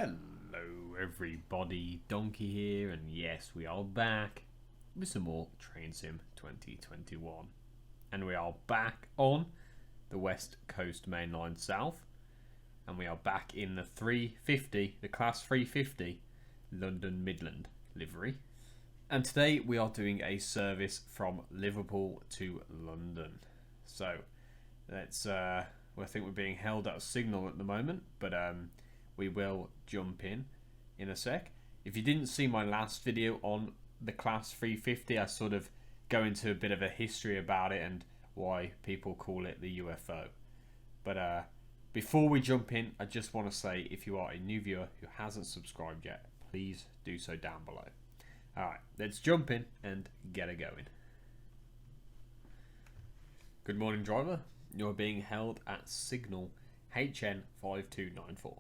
Hello everybody, Donkey here, and yes, we are back with some more Train Sim 2021. And we are back on the West Coast Main Line South, and we are back in the 350, the Class 350 London Midland livery. And today we are doing a service from Liverpool to London. So, let's, I think we're being held at a signal at the moment, but we will jump in a sec. If you didn't see my last video on the Class 350, I sort of go into a bit of a history about it and why people call it the UFO. But before we jump in, I just want to say, if you are a new viewer who hasn't subscribed yet, please do so down below. Alright, let's jump in and get it going. Good morning, driver. You're being held at signal HN5294.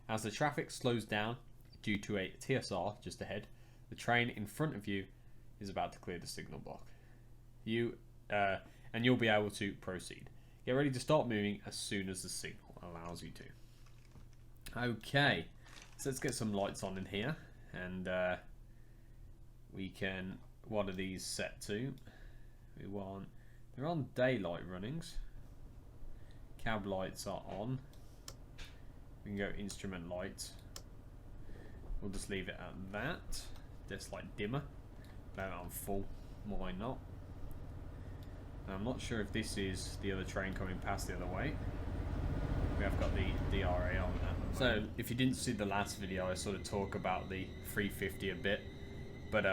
As the traffic slows down due to a TSR just ahead, the train in front of you is about to clear the signal block. You'll be able to proceed. Get ready to start moving as soon as the signal allows you to. Okay, so let's get some lights on in here, and we can. What are these set to? They're on daylight runnings. Cab lights are on. We can go instrument lights. We'll just leave it at that. Just like dimmer. Leave it on full. Why not? And I'm not sure if this is the other train coming past the other way. We have got the DRA on that. So if you didn't see the last video, I sort of talk about the 350 a bit. But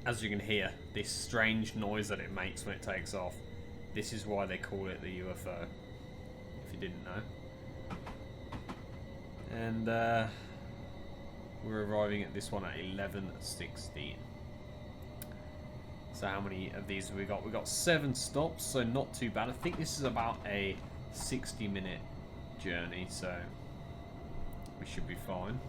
as you can hear, this strange noise that it makes when it takes off. This is why they call it the UFO. If you didn't know. And we're arriving at this one at 11:16. So how many of these have we got? We've got 7 stops, so not too bad. I think this is about a 60-minute journey, so we should be fine.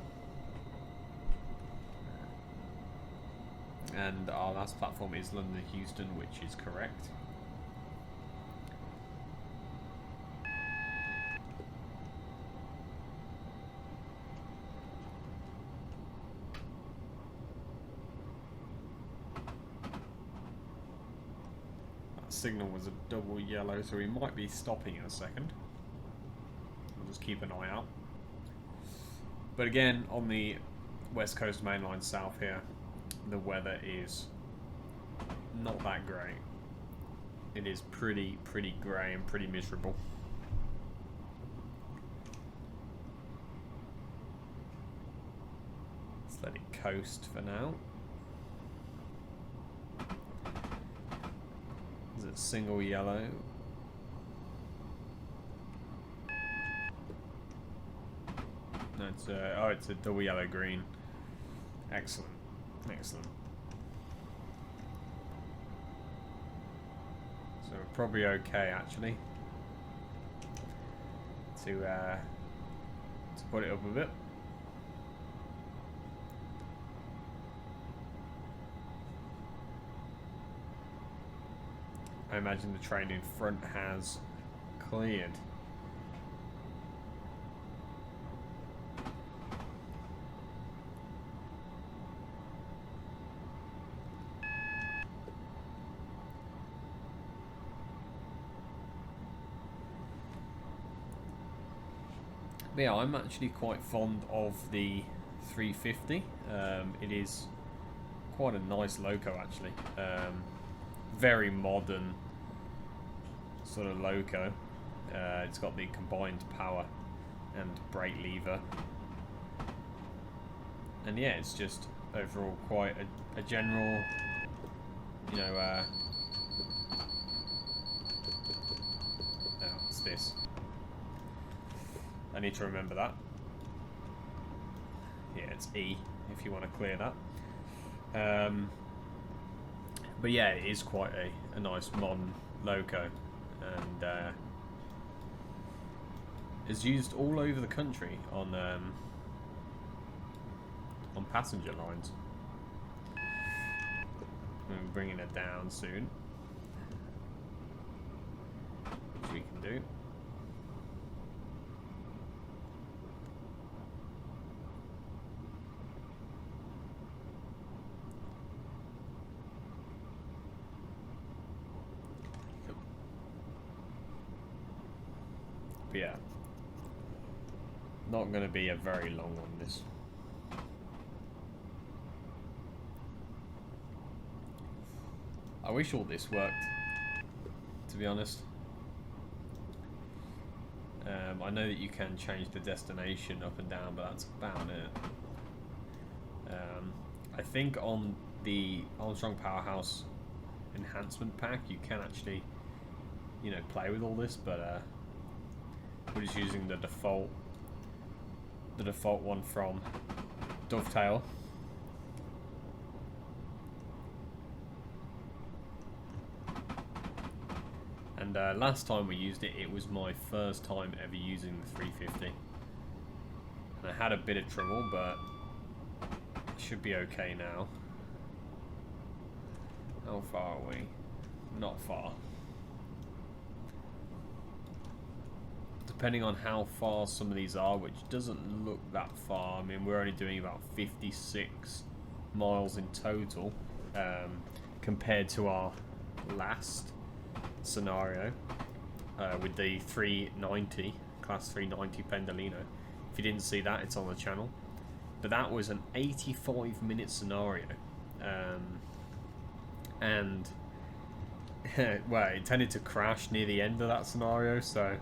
And our last platform is London Euston, which is correct. Signal was a double yellow, so we might be stopping in a second. We'll just keep an eye out. But again, on the West Coast Main Line South here, the weather is not that great. It is pretty grey and pretty miserable. Let's let it coast for now. Is it single yellow? No, it's a double yellow green. Excellent, excellent. So we're probably okay actually to put it up a bit. I imagine the train in front has cleared. But yeah, I'm actually quite fond of the 350. It is quite a nice loco actually. Very modern sort of loco. It's got the combined power and brake lever, and yeah, it's just overall quite a general, you know. Oh, what's this? I need to remember that. Yeah, it's E if you want to clear that. But yeah, it is quite a nice modern loco, and is used all over the country on passenger lines. I'm bringing it down soon, which we can do. yeah, not going to be a very long one, this. I wish all this worked, to be honest. I know that you can change the destination up and down, but that's about it. I think on the Armstrong Powerhouse enhancement pack you can actually, you know, play with all this, but we're just using the default one from Dovetail. And last time we used it, it was my first time ever using the 350. And I had a bit of trouble, but it should be okay now. How far are we? Not far. Depending on how far some of these are, which doesn't look that far. I mean, we're only doing about 56 miles in total, compared to our last scenario with the 390 class 390 Pendolino. If you didn't see that, it's on the channel, but that was an 85-minute scenario, and well, it tended to crash near the end of that scenario, so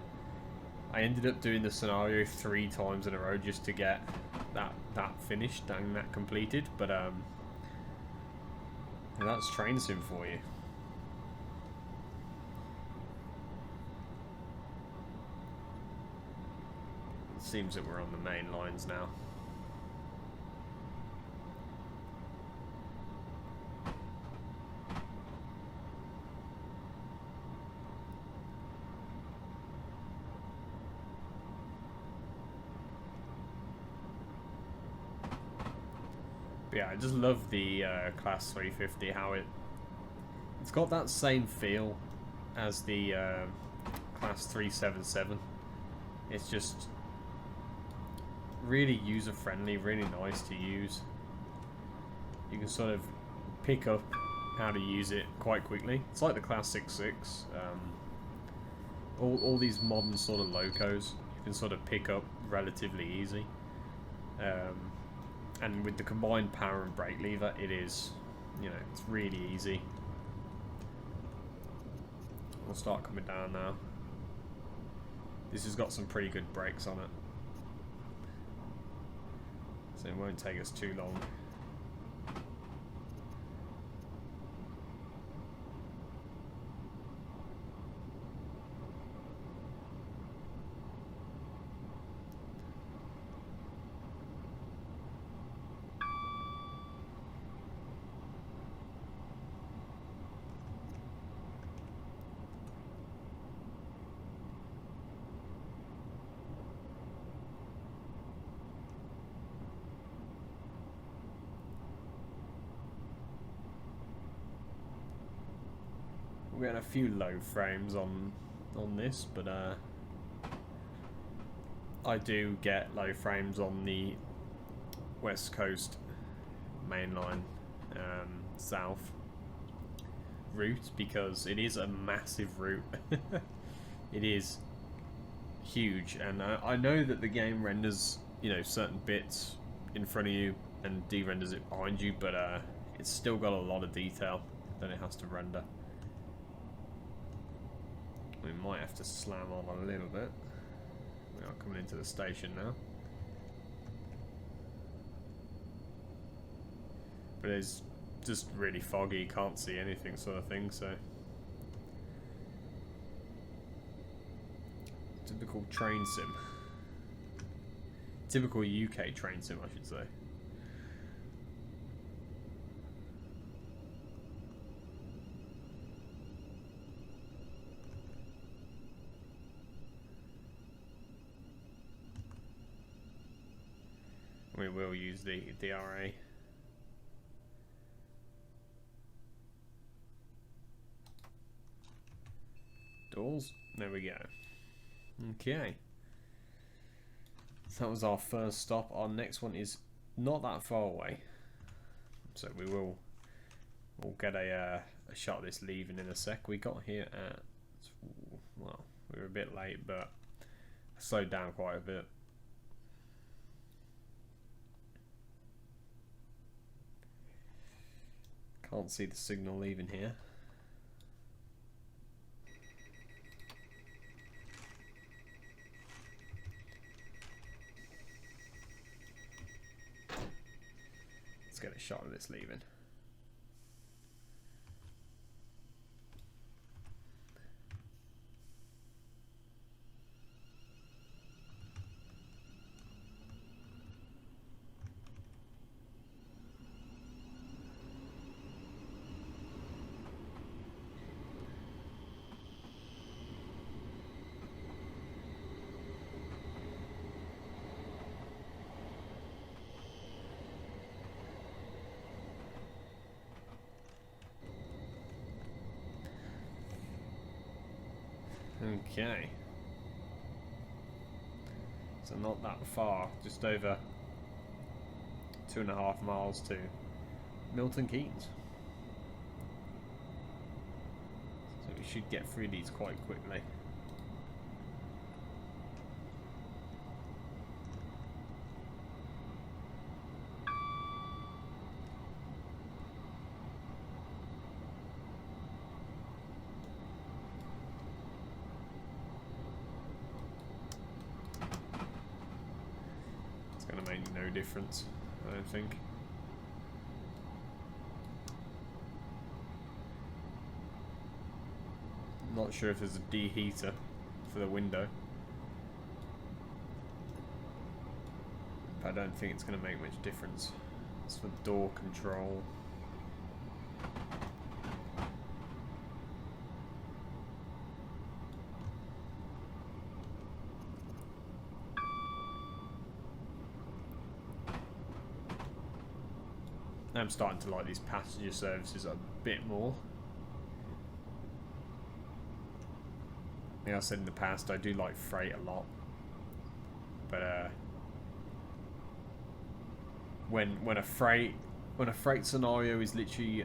I ended up doing the scenario 3 times in a row just to get that finished and that completed. But that's train sim for you. Seems that we're on the main lines now. But yeah, I just love the class 350, how it's got that same feel as the class 377. It's just really user friendly, really nice to use. You can sort of pick up how to use it quite quickly. It's like the class 66. All these modern sort of locos you can sort of pick up relatively easy. And with the combined power and brake lever, it is, you know, it's really easy. We'll start coming down now. This has got some pretty good brakes on it, so it won't take us too long. We had a few low frames on this, but I do get low frames on the West Coast mainline south route, because it is a massive route. It is huge, and I know that the game renders, you know, certain bits in front of you and de-renders it behind you, but it's still got a lot of detail that it has to render. We might have to slam on a little bit. We are coming into the station now. But it's just really foggy, can't see anything sort of thing, so. Typical train sim. Typical UK train sim, I should say. We will use the DRA. Doors. There we go. Okay. So that was our first stop. Our next one is not that far away, so we'll get a shot of this leaving in a sec. We got here at, well, we were a bit late, but slowed down quite a bit. Can't see the signal leaving here. Let's get a shot of this leaving. Okay. So not that far, just over 2.5 miles to Milton Keynes. So we should get through these quite quickly. No difference, I don't think. Not sure if there's a deheater for the window, but I don't think it's going to make much difference. It's for door control. I'm starting to like these passenger services a bit more. Like I said in the past, I do like freight a lot, but when a freight scenario is literally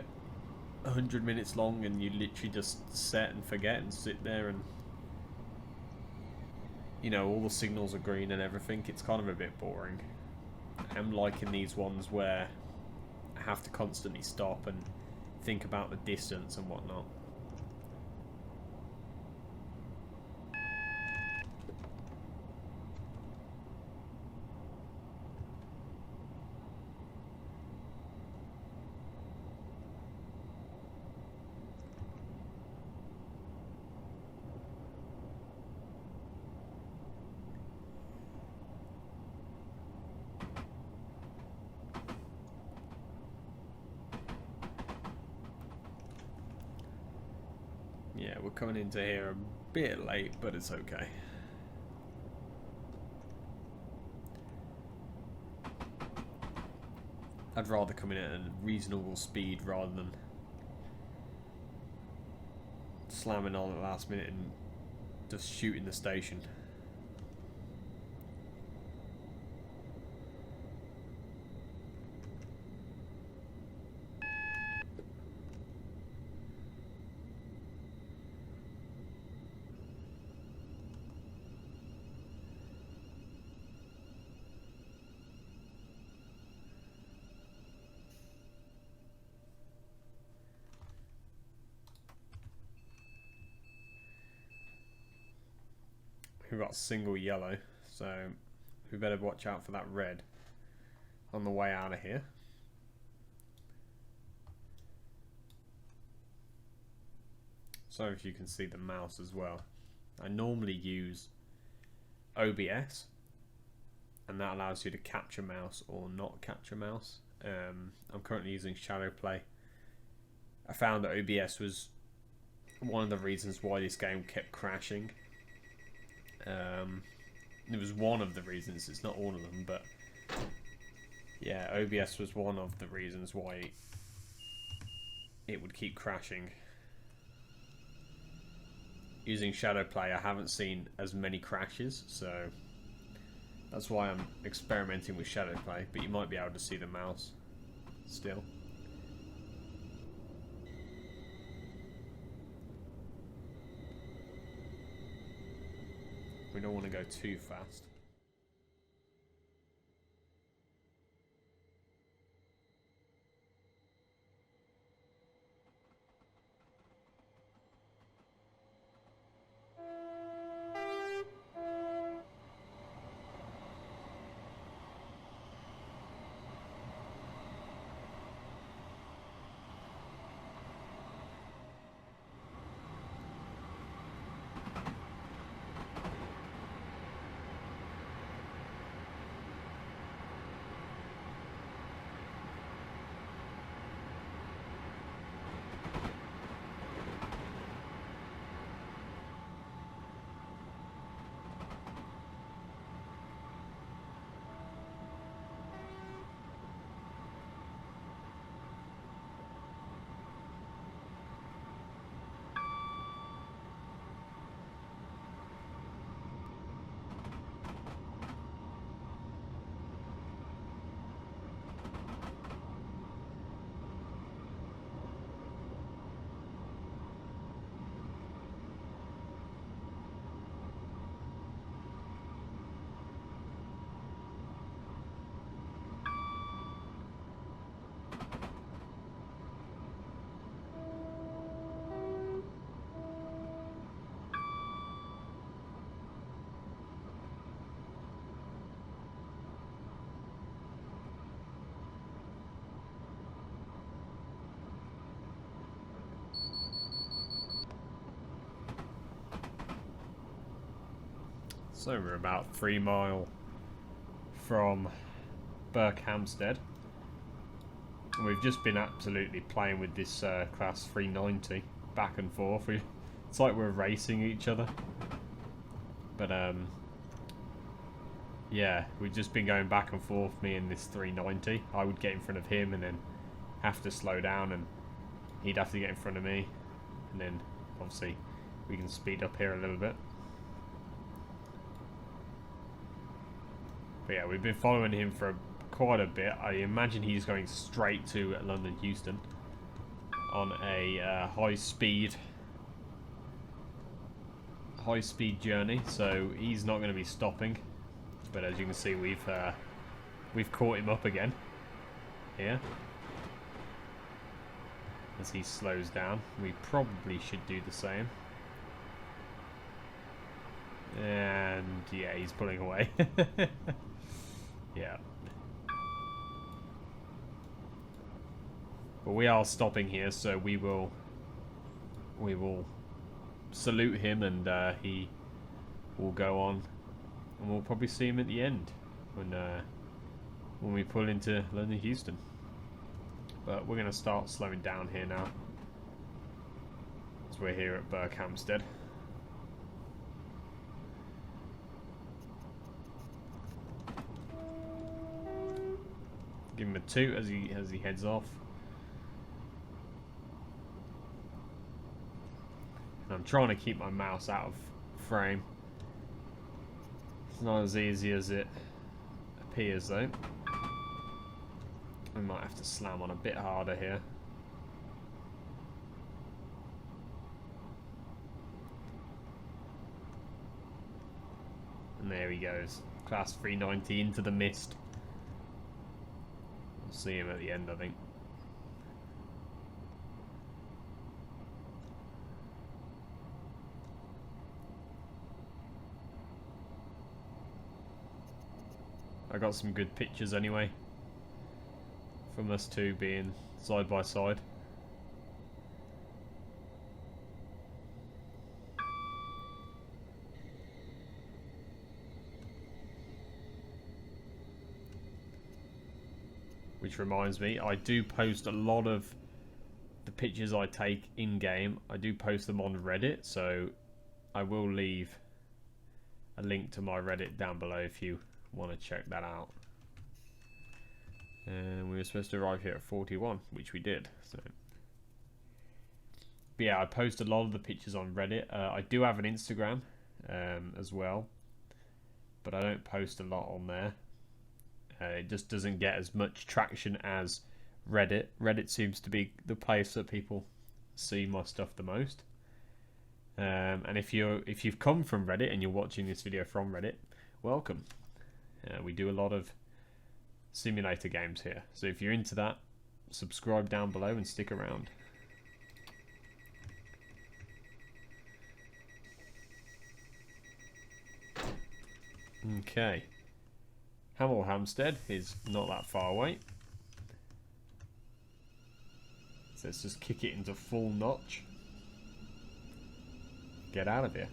100 minutes long and you literally just set and forget and sit there and you know all the signals are green and everything, it's kind of a bit boring. I'm liking these ones where have to constantly stop and think about the distance and whatnot. Yeah, we're coming into here a bit late, but it's okay. I'd rather come in at a reasonable speed rather than slamming on at the last minute and just shooting the station. We've got a single yellow, so we better watch out for that red on the way out of here. So if you can see the mouse as well. I normally use OBS, and that allows you to capture mouse or not capture mouse. I'm currently using Shadow Play. I found that OBS was one of the reasons why this game kept crashing. It was one of the reasons, it's not all of them, but yeah, OBS was one of the reasons why it would keep crashing. Using Shadow Play, I haven't seen as many crashes, so that's why I'm experimenting with Shadow Play, but you might be able to see the mouse still. We don't want to go too fast. So we're about 3 miles from Berkhamsted. We've just been absolutely playing with this class 390 back and forth. It's like we're racing each other. But yeah, we've just been going back and forth, me and this 390. I would get in front of him and then have to slow down, and he'd have to get in front of me, and then obviously we can speed up here a little bit. But yeah, we've been following him for quite a bit. I imagine he's going straight to London Euston on a high speed journey, so he's not going to be stopping. But as you can see, we've caught him up again here as he slows down. We probably should do the same. And yeah, he's pulling away. Yeah. But we are stopping here, so we will salute him, and he will go on, and we'll probably see him at the end when we pull into London Euston. But we're going to start slowing down here now, as we're here at Berkhamsted. Give him a toot as he heads off. And I'm trying to keep my mouse out of frame. It's not as easy as it appears though. We might have to slam on a bit harder here. And there he goes. Class 390 into the mist. We'll see him at the end, I think. I got some good pictures anyway from us two being side by side. Which reminds me, I do post a lot of the pictures I take in game. I do post them on Reddit, so I will leave a link to my Reddit down below if you want to check that out. And we were supposed to arrive here at 41, which we did. So, but yeah, I post a lot of the pictures on Reddit. I do have an Instagram as well, but I don't post a lot on there. It just doesn't get as much traction as Reddit. Reddit seems to be the place that people see my stuff the most. And if you've come from Reddit and you're watching this video from Reddit, welcome. We do a lot of simulator games here, so if you're into that, subscribe down below and stick around. Okay, Hamill Hampstead is not that far away, so let's just kick it into full notch. Get out of here.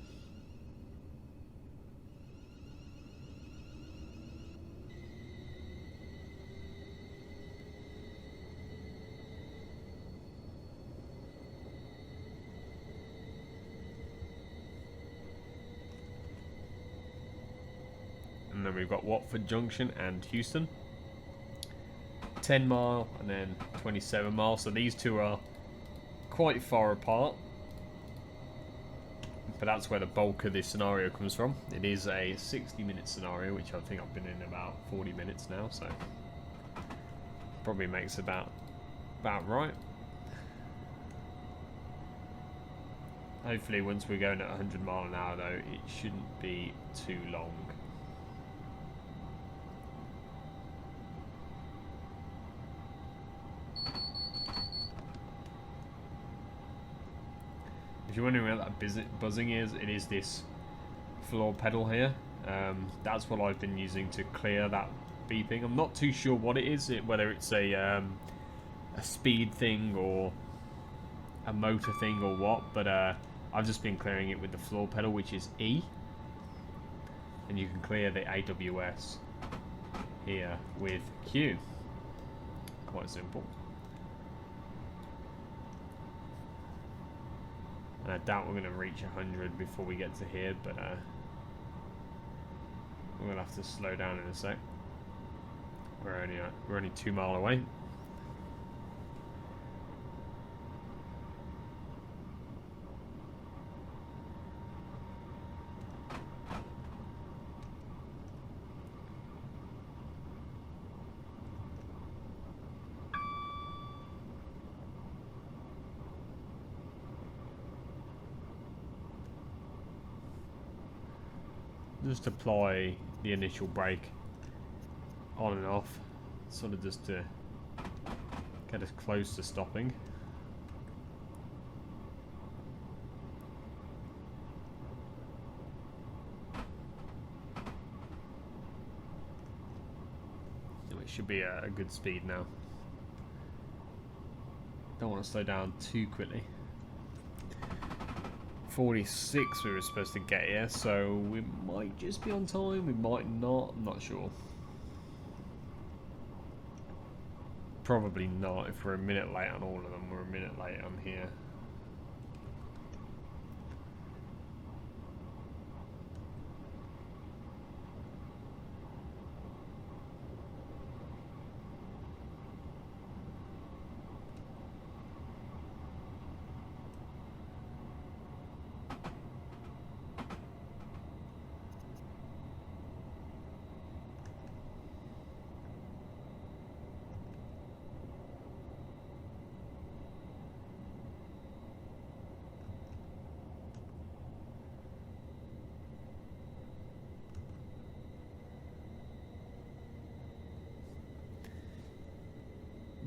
And then we've got Watford Junction and Euston. 10 mile and then 27 miles. So these two are quite far apart. But that's where the bulk of this scenario comes from. It is a 60-minute scenario, which I think I've been in about 40 minutes now, so probably makes about right. Hopefully once we're going at 100 mile an hour though, it shouldn't be too long. If you're wondering where that buzzing is, it is this floor pedal here. That's what I've been using to clear that beeping. I'm not too sure what it is, whether it's a speed thing or a motor thing or what, but I've just been clearing it with the floor pedal, which is E. And you can clear the AWS here with Q. Quite simple. And I doubt we're going to reach 100 before we get to here, but we're going to have to slow down in a sec. We're only 2 miles away. Just apply the initial brake on and off, sort of just to get us close to stopping. It should be a good speed now. Don't want to slow down too quickly. 46 we were supposed to get here, so we might just be on time, we might not, I'm not sure. Probably not. If we're a minute late on all of them, we're a minute late on here.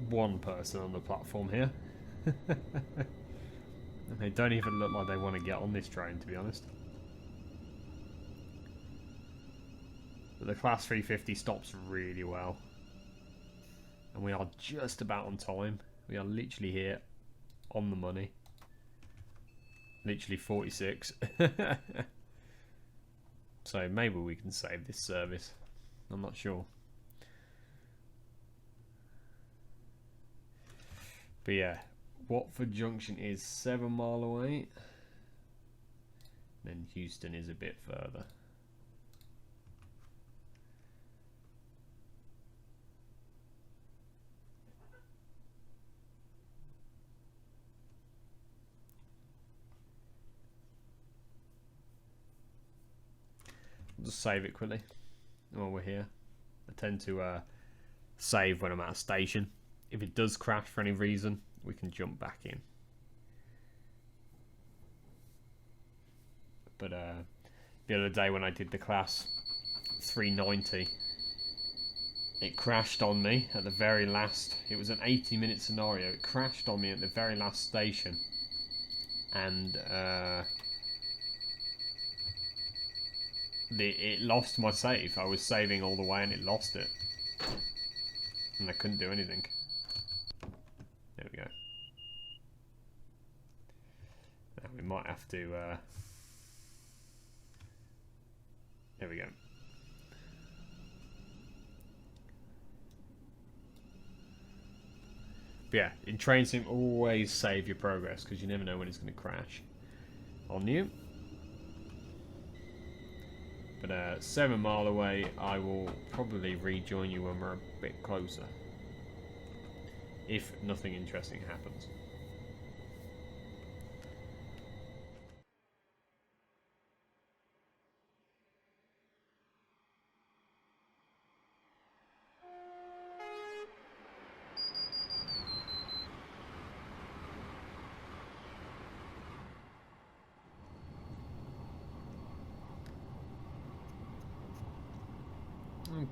One person on the platform here. They don't even look like they want to get on this train, to be honest. But the Class 350 stops really well. And we are just about on time. We are literally here on the money. Literally 46. So maybe we can save this service. I'm not sure. But yeah, Watford Junction is 7 miles away. Then Euston is a bit further. I'll just save it quickly while we're here. I tend to save when I'm at a station. If it does crash for any reason, we can jump back in. But the other day when I did the class 390, it crashed on me at the very last. It was an 80-minute scenario. It crashed on me at the very last station, and it lost my save. I was saving all the way and it lost it, and I couldn't do anything. There we go. Now we might have to. There we go. But yeah, in train sim, always save your progress because you never know when it's going to crash on you. But 7 mile away, I will probably rejoin you when we're a bit closer, if nothing interesting happens.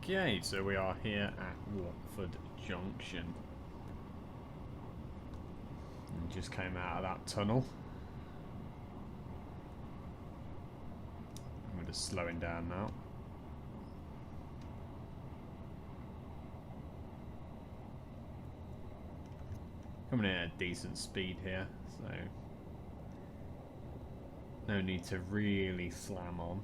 Okay, so we are here at Watford Junction. And just came out of that tunnel. I'm just slowing down now. Coming in at a decent speed here, so no need to really slam on.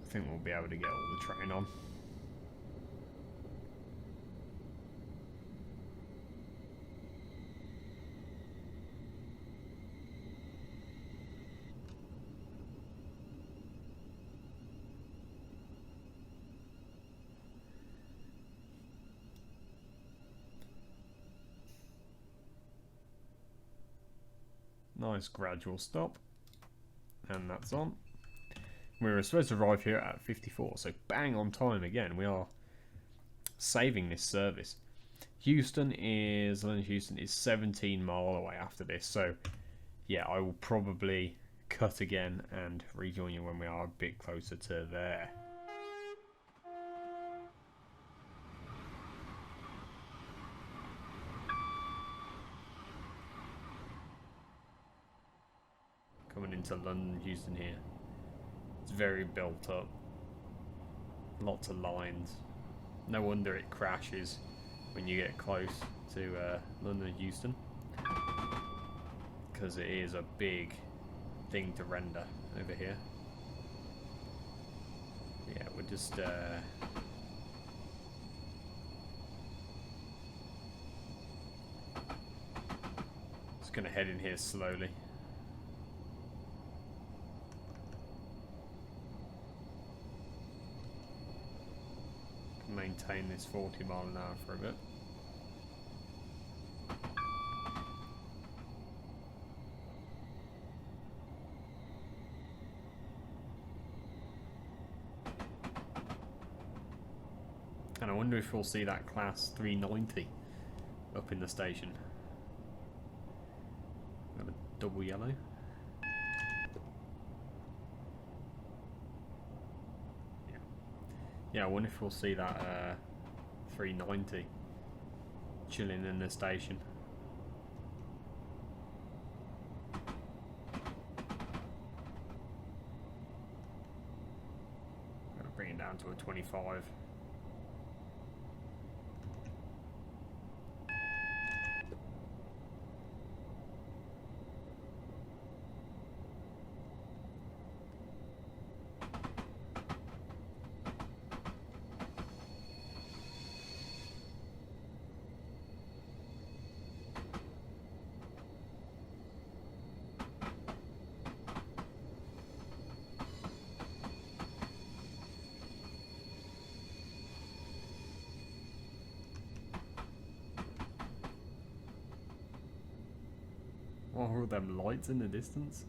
I think we'll be able to get all the train on. Nice gradual stop, and that's on. We were supposed to arrive here at 54, so bang on time again. We are saving this service. London Euston is 17 mile away after this, so yeah, I will probably cut again and rejoin you when we are a bit closer to there. Coming into London Euston here. It's very built up. Lots of lines. No wonder it crashes when you get close to London Euston, because it is a big thing to render over here. Yeah, we're just gonna head in here slowly. Maintain this 40 mile an hour for a bit. And I wonder if we'll see that class 390 up in the station. Got a double yellow. Yeah, I wonder if we'll see that 390 chilling in the station. Gotta bring it down to a 25. What are all them lights in the distance?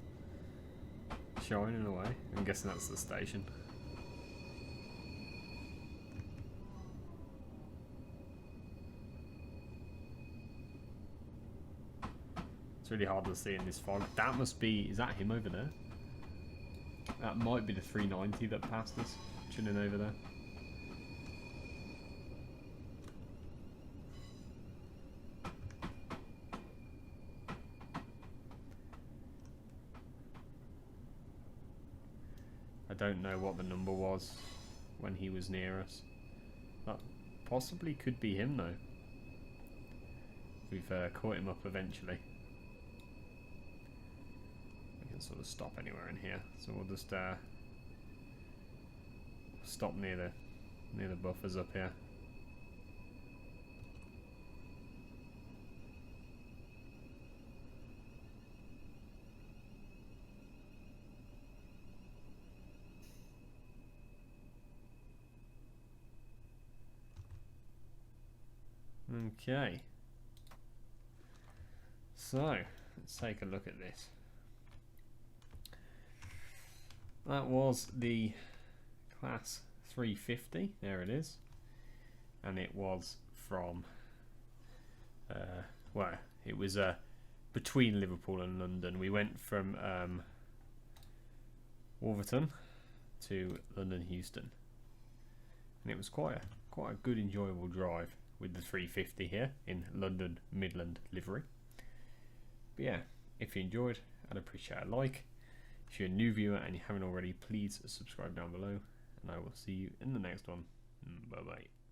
Shining away. I'm guessing that's the station. really hard to see in this fog. That must be... Is that him over there? That might be the 390 that passed us, chilling over there. I don't know what the number was when he was near us. That possibly could be him though. We've caught him up eventually. We can sort of stop anywhere in here, so we'll just stop near the buffers up here. Okay, so let's take a look at this. That was the class 350, there it is, and it was from well, it was between Liverpool and London. We went from Wolverton to London Euston, and it was quite a good, enjoyable drive with the 350 here in London Midland livery. But yeah, if you enjoyed, I'd appreciate a like. If you're a new viewer and you haven't already, please subscribe down below, and I will see you in the next one. Bye bye.